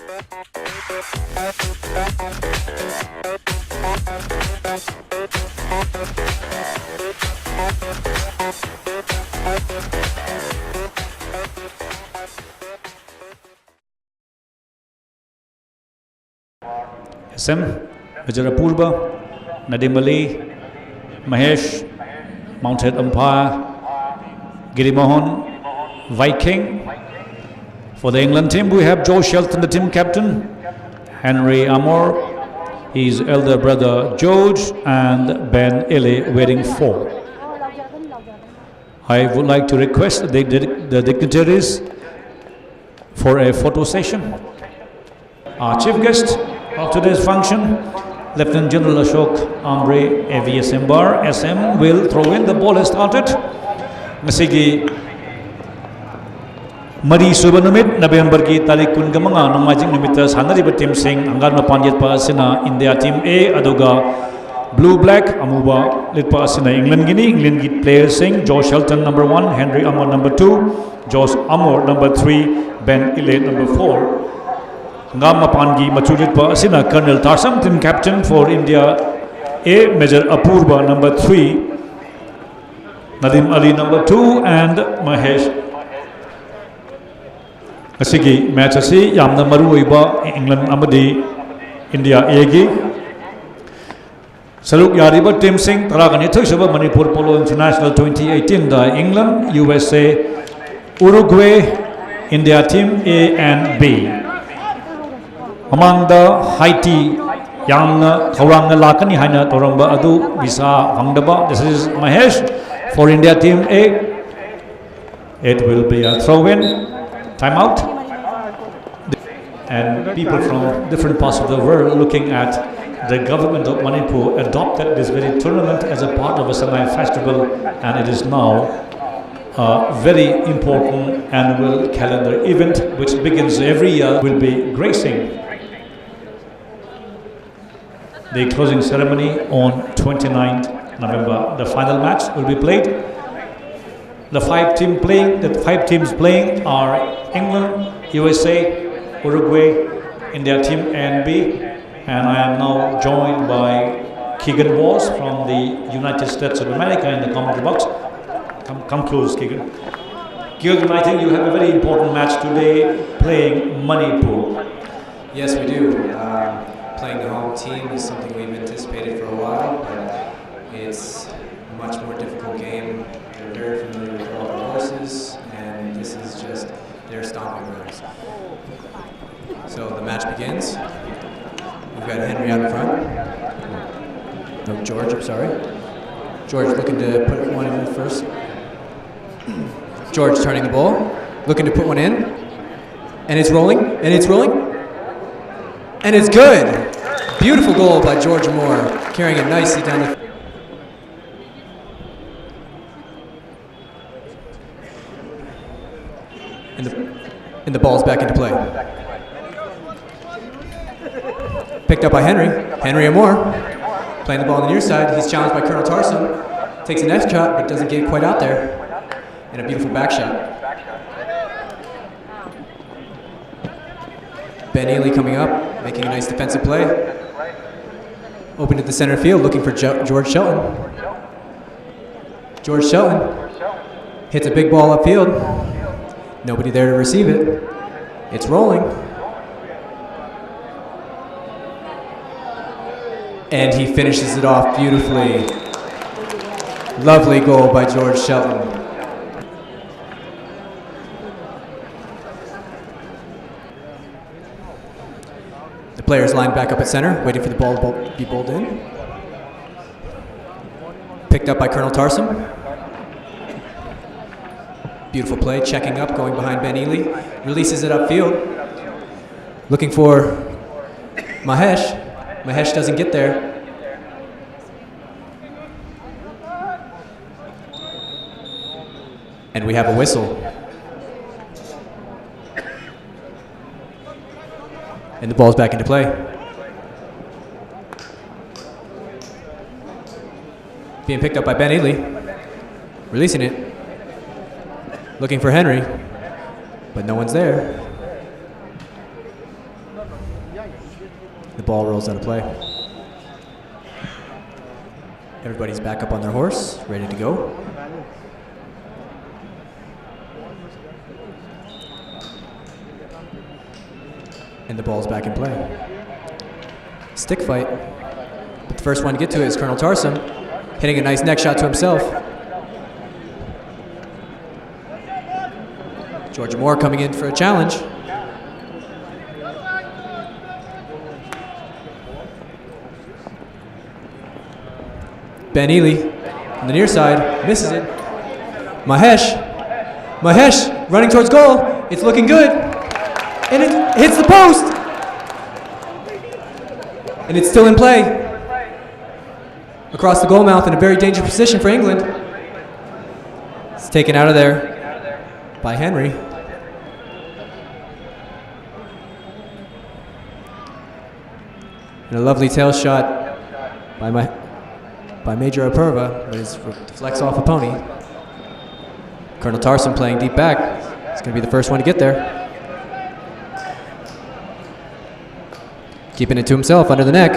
SM, Vajrapurba, Nadim Ali, Mahesh, Mounted Umpire, Girimohan, Viking. For the England team, we have Joe Shelton, the team captain, Henry Amor, his elder brother George, and Ben Ely waiting for. I would like to request the dignitaries for a photo session. Our chief guest of today's function, Lieutenant General Ashok Ambre, AVSM Bar, SM, will throw in. The ball has started. Masigi Mari Subanumit, November ki Tarik Kungamanga, Namajing Numitas, Hanariba Team Singh, Angarma Panjat Pasina, India Team A, Aduga, Blue Black, Amuba, Lit Pasina, England Guinea, England Git players Singh, Josh Shelton number 1, Henry Amor number 2, Josh Amor number 3, Ben Ely number 4. Ngam Mapangi Machulit Pasina, Colonel Tarsam, team captain for India A, Major Apurba number 3, Nadim Ali number 2, and Mahesh. Asigi match asi yamna maruoiba England amadi India A gi Saluk yariba Team Singh taragani thoisaba Manipur Polo International 2018 da England, USA, Uruguay, India Team A and B. Among the Haiti yamna thorang lakani haina toramba adu visa phangdaba. This is Mahesh for India Team A. It will be a throw-in. Time out. And people from different parts of the world looking at the government of Manipur adopted this very tournament as a part of a semi-festival, and it is now a very important annual calendar event which begins every year, will be gracing the closing ceremony on 29th November. The final match will be played. The five teams playing are England, USA, Uruguay, India Team A and B, and I am now joined by Kiran Walls from the United States of America in the commentary box. Come close, Kiran. Kiran, I think you have a very important match today, playing Manipur. Yes, we do. Playing the home team is something we've anticipated for a while, but it's a much more difficult game. They're very familiar with all the horses, and this is just their stomping grounds. So the match begins. We've got Henry out in front. No, George, I'm sorry. George looking to put one in first. George turning the ball, looking to put one in. And it's rolling, and it's rolling. And it's good. Beautiful goal by George Moore, carrying it nicely down the field. And the ball's back into play. Picked up by Henry Amor, playing the ball on the near side. He's challenged by Colonel Tarsum. Takes the next shot, but doesn't get quite out there. And a beautiful back shot. Ben Ely coming up, making a nice defensive play. Open to the center field, looking for George Shelton. George Shelton hits a big ball upfield. Nobody there to receive it. It's rolling. And he finishes it off beautifully. Lovely goal by George Shelton. The players line back up at center, waiting for the ball to be bowled in. Picked up by Colonel Tarsum. Beautiful play, checking up, going behind Ben Ely. Releases it upfield. Looking for Mahesh. Mahesh doesn't get there. And we have a whistle. And the ball's back into play. Being picked up by Ben Ely. Releasing it. Looking for Henry, but no one's there. The ball rolls out of play. Everybody's back up on their horse, ready to go. And the ball's back in play. Stick fight. But the first one to get to it is Colonel Tarsum, hitting a nice neck shot to himself. George Moore coming in for a challenge. Ben Ely on the near side, misses it. Mahesh running towards goal. It's looking good. And it hits the post. And it's still in play. Across the goal mouth in a very dangerous position for England. It's taken out of there by Henry. And a lovely tail shot by Major Apurva, but it deflects off a pony. Colonel Tarsum playing deep back. He's going to be the first one to get there. Keeping it to himself under the neck.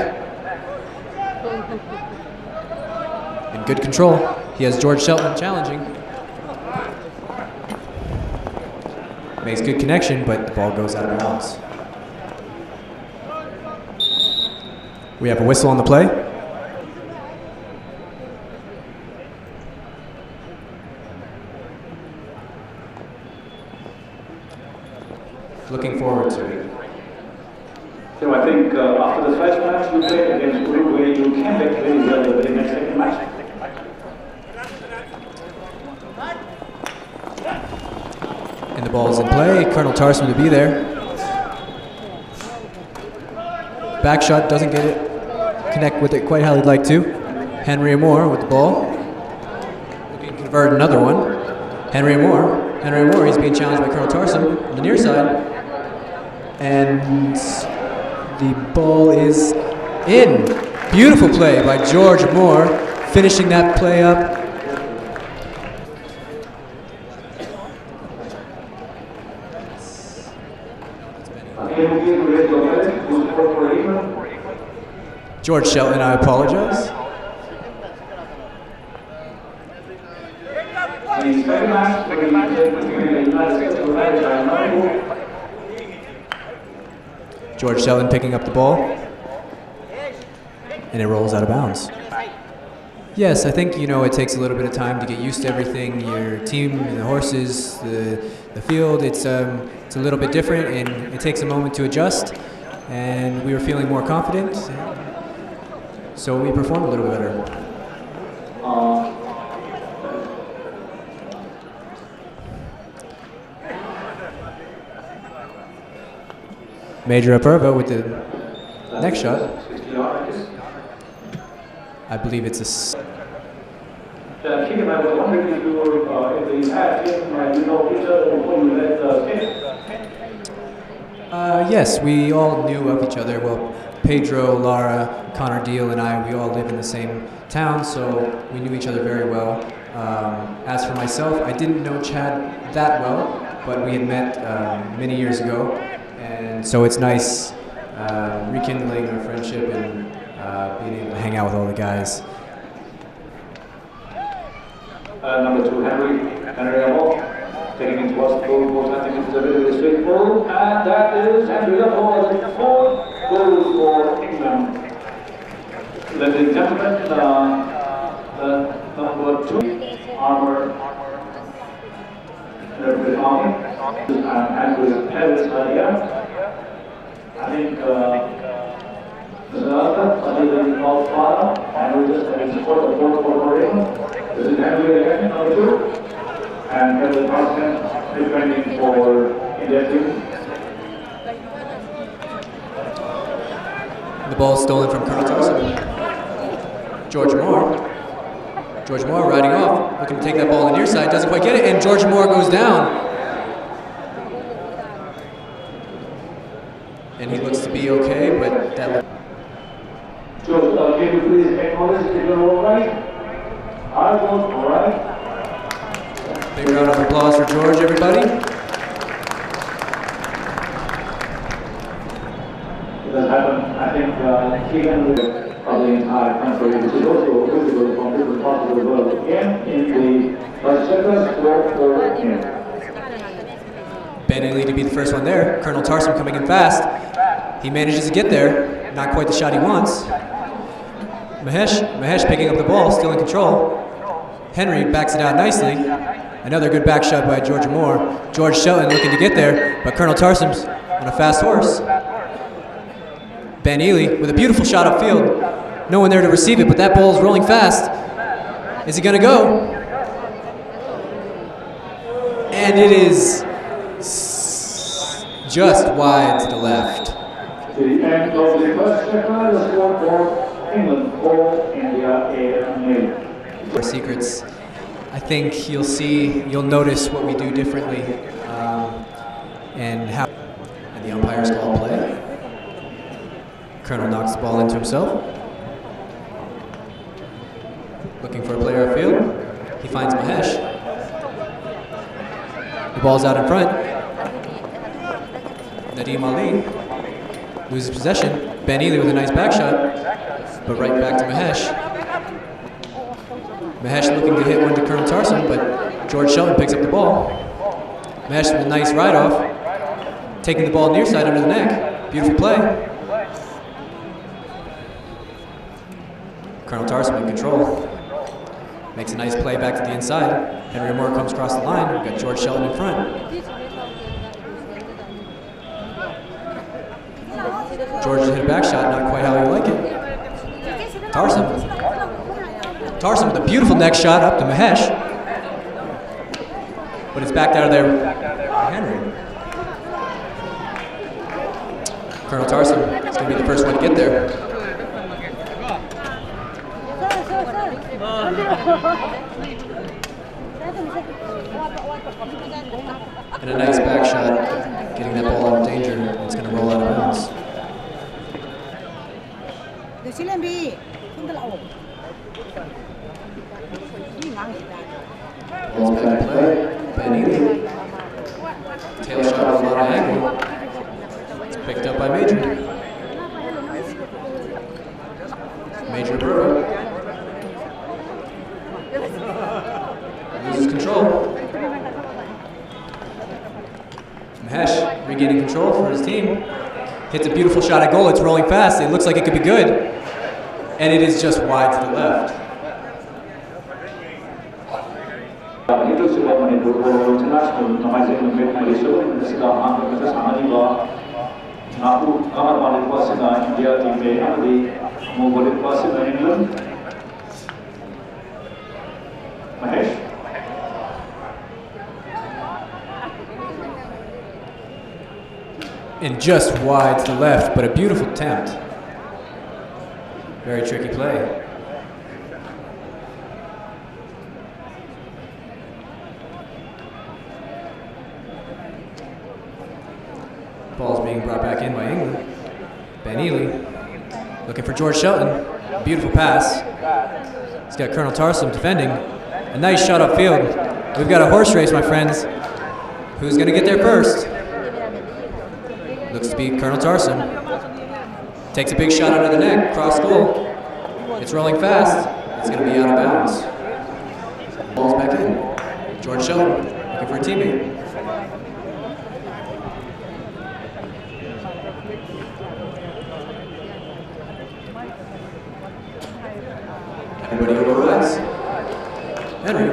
In good control. He has George Shelton challenging. Makes good connection, but the ball goes out of bounds. We have a whistle on the play. Looking forward to it. So I think after the first match you played against Uruguay, you came back very well in the second match. And the ball's in play. Colonel Tarsum to be there. Back shot, doesn't get it. Connect with it quite how he'd like to. Henry Moore with the ball. Looking to convert another one. Henry Moore, he's being challenged by Colonel Tarsum on the near side. And the ball is in. Beautiful play by George Moore, finishing that play up. George Shelton, I apologize. George Shelton picking up the ball. And it rolls out of bounds. Yes, I think, it takes a little bit of time to get used to everything. Your team, the horses, the field, it's a little bit different, and it takes a moment to adjust. And we were feeling more confident, so we performed a little bit better. Major Apurva with the next shot. I believe it's a... Kiran, I was wondering if you had him, you know each other before you left Yes, we all knew of each other. Well, Pedro, Lara, Connor Deal, and I, we all live in the same town, so we knew each other very well. As for myself, I didn't know Chad that well, but we had met many years ago, and so it's nice rekindling our friendship and being able to hang out with all the guys. Number 2, Henry Amor, taking it towards the goal, I think it's a very straightforward, and that is Henry Amor, the 4th goal for England. Ladies and gentlemen, number 2, Armour, Red Army, and Andrew Harris here. I think this is Henry again, number 2, and Kevin Austin defending for India team. The ball is stolen from Colonel Tarsum. George Moore riding off, looking to take that ball on the near side, doesn't quite get it, and George Moore goes down. And he looks to be okay, but that... George, can you please acknowledge if you're all right? I was all right. Big round of applause for George, everybody. It has happened, I think, Kiran of the entire country, which is also visible from different parts of the world. Again, in the first sector, score for him. Ben Ely to be the first one there. Colonel Tarsum coming in fast. He manages to get there. Not quite the shot he wants. Mahesh picking up the ball, still in control. Henry backs it out nicely. Another good back shot by George Moore. George Shelton looking to get there, but Colonel Tarsum's on a fast horse. Ben Ely with a beautiful shot upfield. No one there to receive it, but that ball is rolling fast. Is it going to go? And it is just wide to the left. To the end of the first sector, the score for England 4, India 8. Our secrets. I think you'll notice what we do differently, and how. And the umpires call play. Colonel knocks the ball into himself. Looking for a player upfield. He finds Mahesh. The ball's out in front. Nadeem Ali loses possession. Ben Ely with a nice back shot, but right back to Mahesh. Mahesh looking to hit one to Colonel Tarsum, but George Shelton picks up the ball. Mahesh with a nice ride-off, taking the ball near side under the neck. Beautiful play. Colonel Tarsum in control. Makes a nice play back to the inside. Henry Moore comes across the line. We've got George Shelton in front. George hit a back shot, not quite how you like it. Tarsum with a beautiful neck shot up to Mahesh. But it's backed out of there by Henry. Colonel Tarsum is going to be the first one to get there. And a nice back shot, getting that ball out of danger. It's going to roll out of bounds. Ball's back to play. Ben Ely. Tail shot with a lot of angle. It's picked up by Major. Major Burrow. Loses control. Mahesh regaining control for his team. Hits a beautiful shot at goal. It's rolling fast. It looks like it could be good. And it is just wide to the left. Itu sebuah Manipur Polo International namanya Malaysia ini sedang angkat ke sana di bawah. Naku kamar balik kuasa India tim A di mau balik kuasa England. Mahesh. And just wide to the left, but a beautiful attempt. Very tricky play. Ball's being brought back in by England. Ben Ely looking for George Shelton. Beautiful pass. He's got Colonel Tarsum defending. A nice shot upfield. We've got a horse race, my friends. Who's going to get there first? Looks to be Colonel Tarsum. Takes a big shot under the neck, cross goal. It's rolling fast. It's going to be out of bounds. Ball's back in. George Shelton looking for a teammate. Everybody overrides. Henry.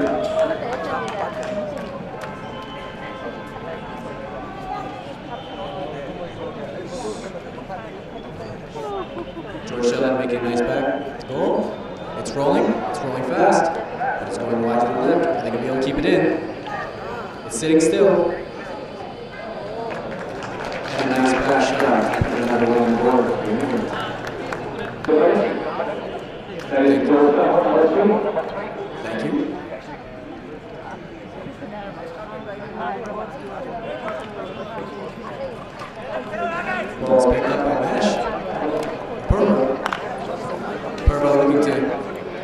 George Shelton making a nice back goal. It's rolling fast, but it's going wide to the left. I think he'll be able to keep it in. It's sitting still. And a nice back shot. Another one on the board. Thank you. Ball's picked up by Mahesh. Purvo looking to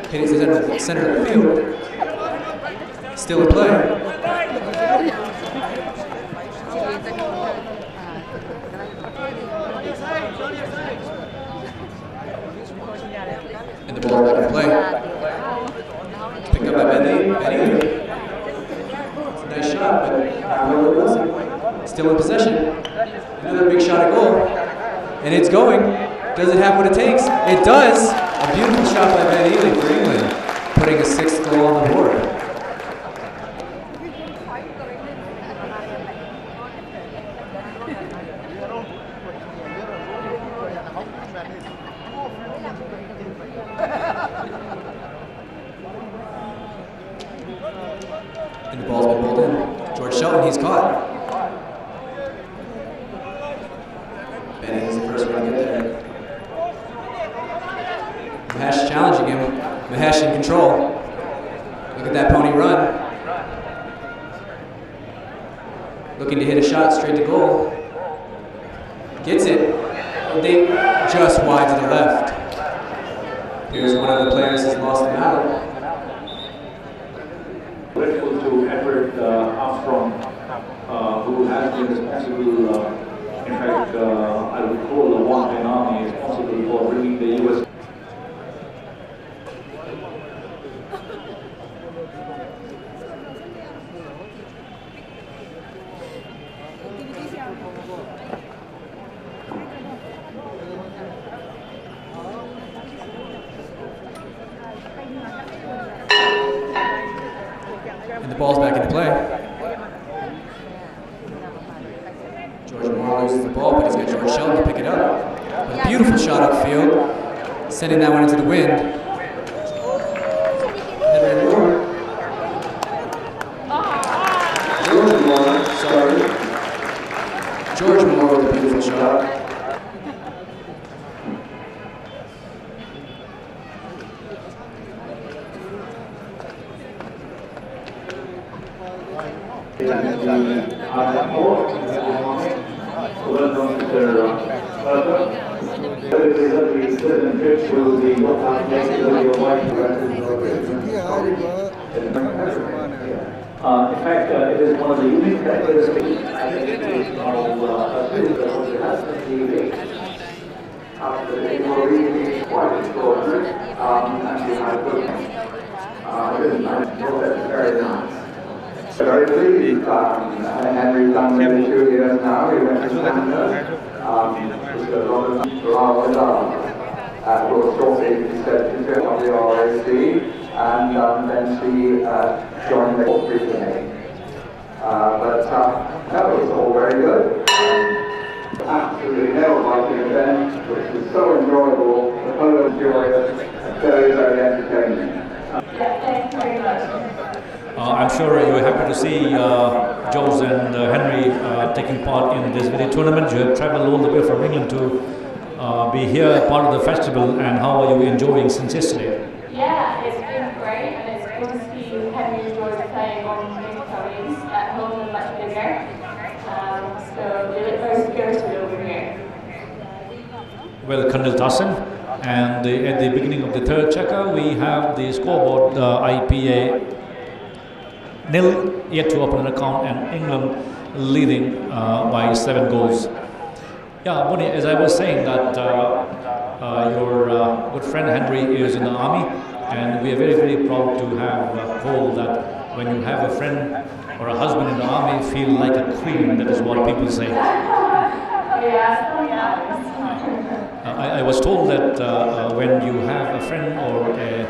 hit it to the center of the field. Still in play. the ball back in play. Picked up by Benny. It's a nice shot, but Polo Wilson still in possession. Another big shot at goal. And it's going. Does it have what it takes? It does. A beautiful shot by Ben Ely for England, putting a 6th goal on the board. And the ball's been pulled in. George Shelton, he's caught. Benny is the first one to get there. Mahesh challenging him. Mahesh in control. Look at that pony run. Looking to hit a shot straight to goal. Gets it. They just wide to the left. Here's one of the players who's lost the battle. Grateful to Edward Armstrong, who has been responsible, in fact, I would call the one-man army responsible for bringing the US. And the ball's back into play. George Moore loses the ball, but he's got George Shelton to pick it up. A beautiful shot upfield, sending that one into the wind. Henry Moore. George Moore with a beautiful shot. In fact, it is one of the unique characteristics after they were really quite extraordinary, and we had good. I know that's very nice. Very pleased. Henry's done nearly 2 years now. He went to Canada. He's got a lot of will shortly be set to the RAC, and then she joined the briefing. But that was all very good. Absolutely nail-biting event, which was so enjoyable, the polo was joyous, and very, very entertaining. Thanks very much. I'm sure you're happy to see George and Henry taking part in this very tournament. You have traveled all the way from England to be here, part of the festival, and how are you enjoying since yesterday? Yeah, it's been great, and it's good to see Henry and George playing on big ponies at home and much bigger. So they look very spirited over here. Well, Kandil Tassin, and at the beginning of the third checker, we have the scoreboard IPA nil, yet to open an account, and England leading by 7 goals. Yeah, Bonnie, as I was saying that your good friend Henry is in the army, and we are very, very proud to have told that when you have a friend or a husband in the army, feel like a queen. That is what people say. I was told that when you have a friend or a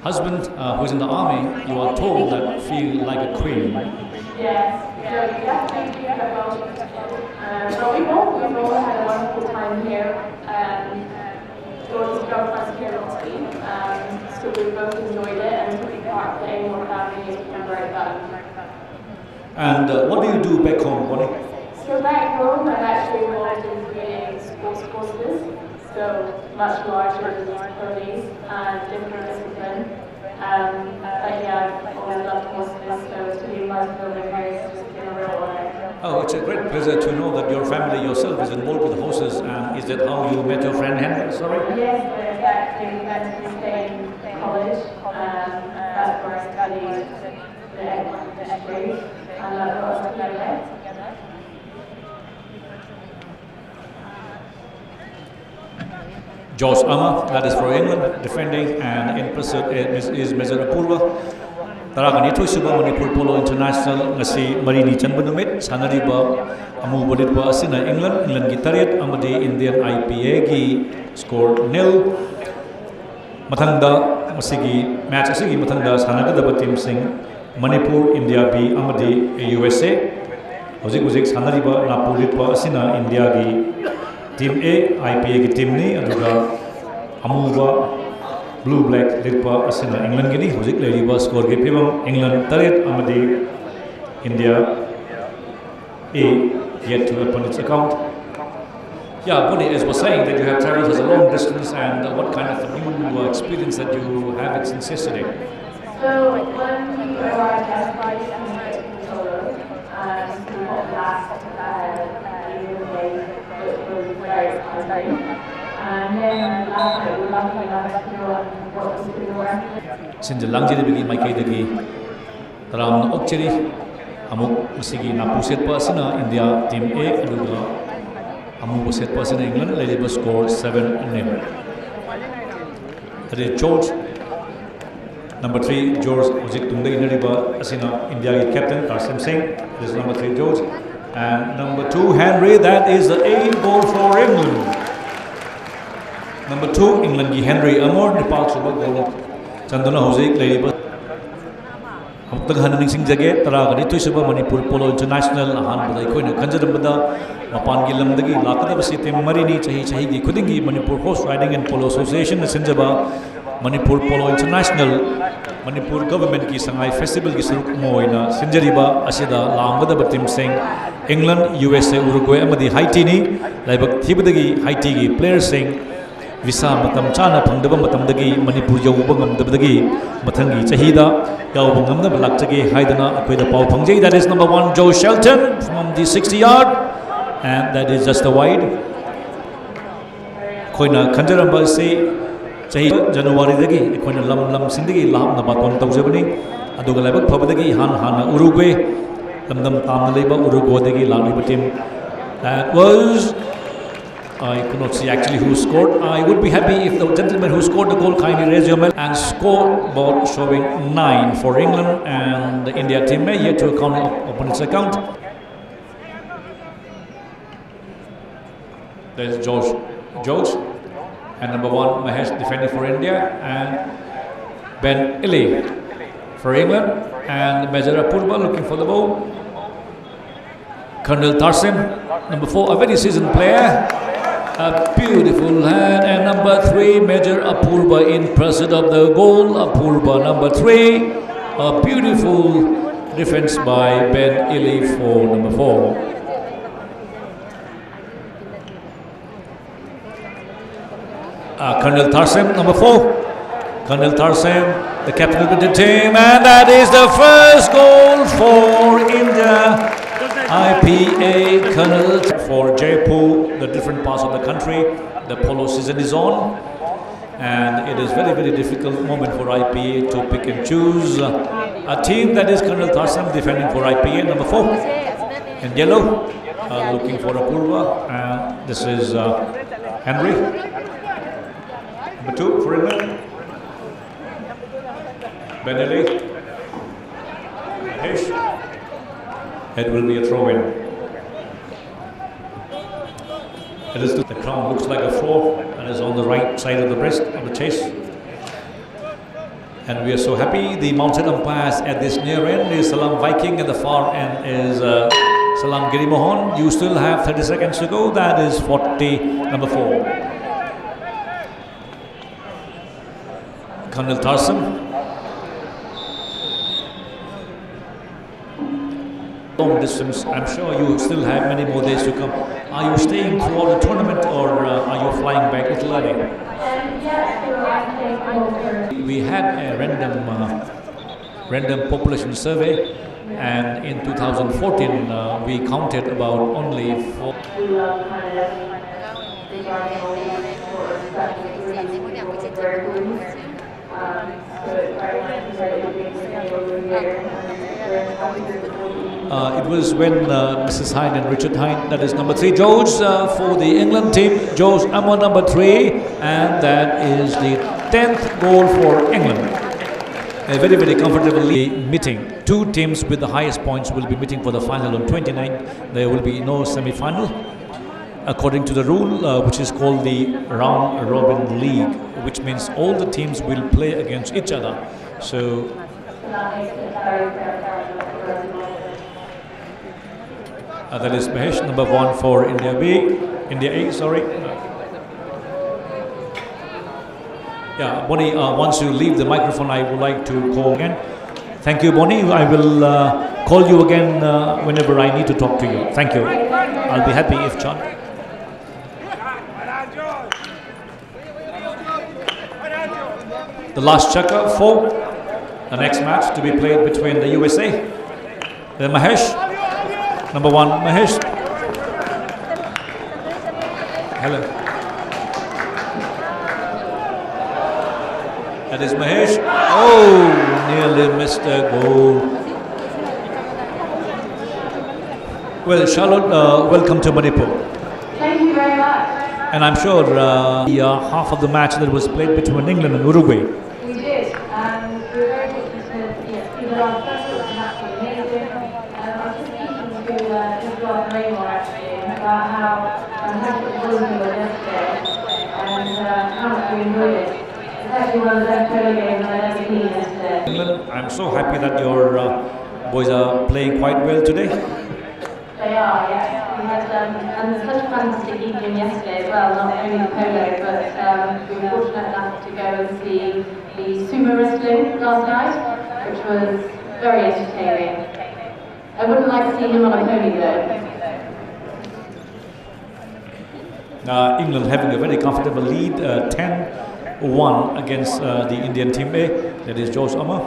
husband who's in the army, you are told that feel like a queen. Yes, so definitely think about it. But we've all had a wonderful time here. George's girlfriend's here on the team, so we've both enjoyed it, and taking part playing more family has been very fun. And what do you do back home, Bonnie? So back home, I'm actually involved in creating sports courses, so much larger than these ponies and different discipline. But yeah, I've always loved horses, so to be invited over here has just been a real honor. Oh, it's a great pleasure to know that your family yourself is involved with horses. And is that how you met your friend Henry? Sorry? Yes, exactly. We met in the same college. That's where I studied the equine industry, and that got us together. George Ama, that is for England, defending, and in pursuit is Major Apurva. Taragani Toisuba Manipur Polo International ngasi Marini Chanbanumit Sanariba Amu Boditwa Asina England Gitariat Amadi Indian IPA gi score 0. Mathangda masigi match asigi mathangda Sanagadaba team Singh Manipur India B Amadi USA. Hojik Sanariba Napulitwa Asina India gi team A IPA gi team ni aduga Amuba Blue Black Lirpa Asina England gini hojik leriba score gi pibam England taret amadi India A yet to open its account. Yeah, Bonnie, as was saying that you have traveled such a long distance, and what kind of new experience that you have it since yesterday? So when we arrived yesterday in Polo, we got last day, it was very exciting. And then last night we were lucky enough to watch the Super Bowl. Since the Langjiri bigi Maikay dagi Ram Okcheri Amuk Masigi Napu set pasina India team A aduga Amu set pasina England lady score 7-0. That is George. Number 3 George Ojik Tungda Inariba Asina India captain Karsam Singh. This is number 3 George. And number 2 Henry, that is the 8th goal for England. Number 2 England gi Henry Amor Nepal suba goal Chandana Hojik lady bus Amtag Hananing Singh Jage Taragani Tuisuba Manipur Polo International Han Badai Koina Kanjadambada Mapan Gilamdagi Lakada Sitim Marini Chahi gi Kudingi Manipur Horse Riding and Polo Association Sinjaba Manipur Polo International Manipur Government ki Sangai Festival ki Saruk Moina Sinjariba Asida Lambada Batim Singh England USA Uruguay Amadi Haiti ni Laibak Thibadagi Haiti gi player Singh Visa matam chana phangdaba matamdagi Manipur yauba ngamdabadagi mathangi chahida yauba ngamdaba lakchage haidana akoida pau phangjai. That is number 1 Joe Shelton from the 60-yard, and that is just a wide. Koina khanjaramba se chahi January dagi koina lam sindagi lahapna baton tawjabani aduga laibak phabadagi hana Uruguay lamdam tamna leiba Uruguay dagi laliba team. That was, I could not see actually who scored. I would be happy if the gentleman who scored the goal kindly raise your hand. And scoreboard showing 9 for England, and the India team may yet to open its account. There's George, and number 1 Mahesh defending for India, and Ben Illy for England, and Major Apurva looking for the ball. Colonel Tarsim, number 4, a very seasoned player. A beautiful hand, and number 3 Major Apurva in pursuit of the goal. Apurva number 3, a beautiful defense by Ben Illy for number 4. Colonel Tarsim number 4. Colonel Tarsim, the captain of the team, and that is the first goal for India. IPA Colonel for Jaipur, the different parts of the country. The polo season is on, and it is very difficult moment for IPA to pick and choose a team. That is Colonel Tarsam defending for IPA number 4 in yellow, looking for Apurva, and this is Henry number 2 for England. Benelli, Mahesh. It will be a throw-in. It is the crown looks like a 4 and is on the right side of the breast of the chase. And we are so happy. The mounted umpires at this near end is Salam Viking, and the far end is Salam Giri Mohan. You still have 30 seconds to go. That is 40, number 4. Colonel Tarsam. Long distance, I'm sure you still have many more days to come. Are you staying throughout the tournament, or are you flying back a little early? We had a random population survey, and in 2014 we counted about only 4. So it's very nice to hear that you're doing something over here. And we're happy to support you. It was when Mrs. Hine and Richard Hine, that is number 3, George for the England team, George Amma number 3, and that is the 10th goal for England. A very, very comfortably meeting. 2 teams with the highest points will be meeting for the final on 29th. There will be no semi-final, according to the rule, which is called the Round Robin League, which means all the teams will play against each other. So That makes it very fair. that is Mahesh, number 1 for India A, sorry. Yeah, Bonnie, once you leave the microphone, I would like to call again. Thank you, Bonnie. I will call you again whenever I need to talk to you. Thank you. I'll be happy if John. The last checker for the next match to be played between the USA. Then Mahesh, number 1, Mahesh. Hello. That is Mahesh. Oh, nearly missed a goal. Well, Charlotte, welcome to Manipur. Thank you very much. And I'm sure half of the match that was played between England and Uruguay. We did, and we were very fortunate to see that our first was absolutely amazing. I was just speaking to Rob Raymore actually about how fantastic it was we were yesterday and how much we enjoyed it. It's actually one of the best polo games I've ever seen yesterday. England, I'm so happy that your boys are playing quite well today. They are, yes. We had and such a fantastic evening yesterday as well, not only the polo, but we were fortunate enough to go and see the sumo wrestling last night, which was very entertaining. I wouldn't like to see him on a pony though. England having a very comfortable lead, 10-1 against the Indian team A, that is George Amma.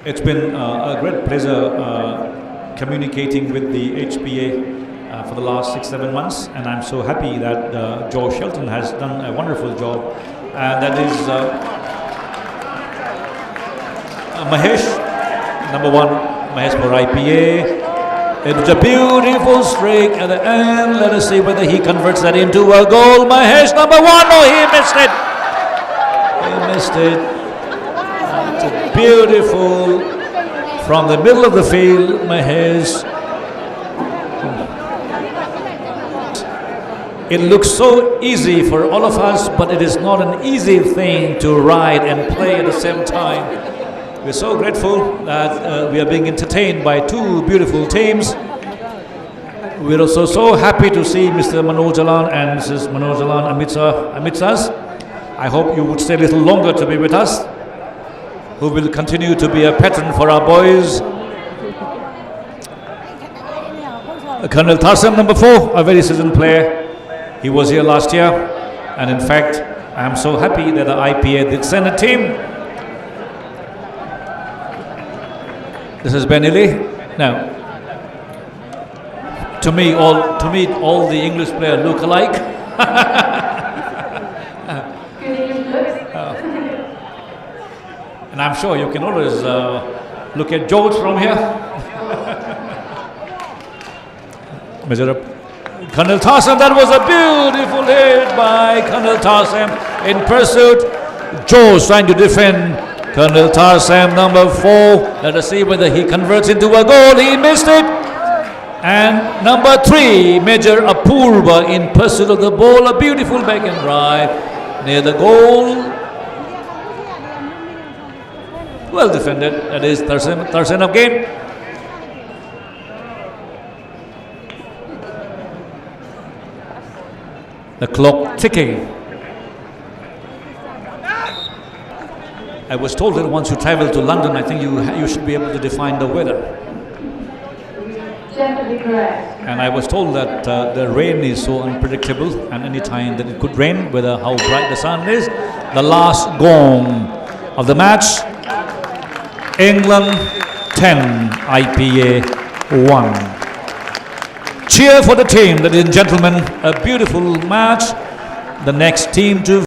It's been a great pleasure communicating with the HPA for the last 6-7 months, and I'm so happy that Joe Shelton has done a wonderful job, and that is Mahesh, number 1, Mahesh for IPA. It was a beautiful streak at the end. Let us see whether he converts that into a goal. Mahesh, number 1. Oh, he missed it. He missed it. It's a beautiful from the middle of the field, Mahesh. It looks so easy for all of us, but it is not an easy thing to ride and play at the same time. We're so grateful that we are being entertained by 2 beautiful teams. We're also so happy to see Mr. Manoj Jalan and Mrs. Manoj Jalan amidst us. I hope you would stay a little longer to be with us, who will continue to be a patron for our boys. Colonel Tarsam, number 4, a very seasoned player. He was here last year, and in fact, I am so happy that the IPA did send a team. This is Benili. Now, to me, all the English players look alike. And I'm sure you can always look at George from here. Measure up. Colonel Tarsam, that was a beautiful hit by Colonel Tarsam in pursuit. George trying to defend Colonel Tarsam, number 4. Let us see whether he converts into a goal. He missed it. And number 3, Major Apurva in pursuit of the ball. A beautiful back and drive near the goal. Well defended. That is Tarsam again. The clock ticking. I was told that once you travel to London, I think you should be able to define the weather. Definitely correct. And I was told that the rain is so unpredictable, and any time that it could rain, whether how bright the sun is. The last gong of the match. England 10, IPA 1. Cheer for the team, ladies and gentlemen. A beautiful match. The next team to